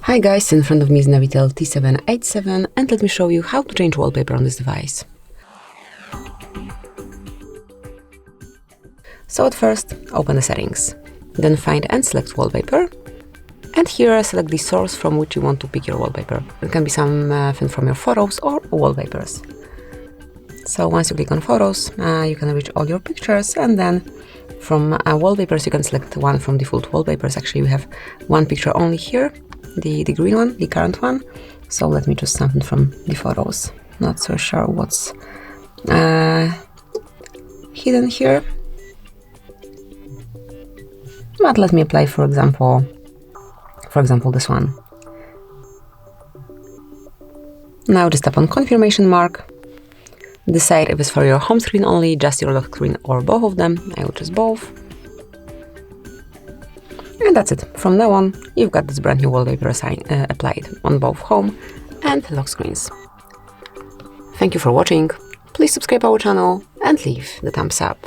Hi guys, in front of me is Navitel T787 and let me show you how to change wallpaper on this device. So at first, open the settings, then find and select wallpaper, and here select the source from which you want to pick your wallpaper. It can be something from your photos or wallpapers. So once you click on photos, you can reach all your pictures, and then from wallpapers you can select one from default wallpapers. Actually, we have one picture only here, the green one, the current one. So let me choose something from the photos. Not so sure what's hidden here, but let me apply, for example, this one. Now just tap on confirmation mark. Decide if it's for your home screen only, just your lock screen, or both of them. I will choose both. And that's it. From now on, you've got this brand new wallpaper applied on both home and lock screens. Thank you for watching. Please subscribe our channel and leave the thumbs up.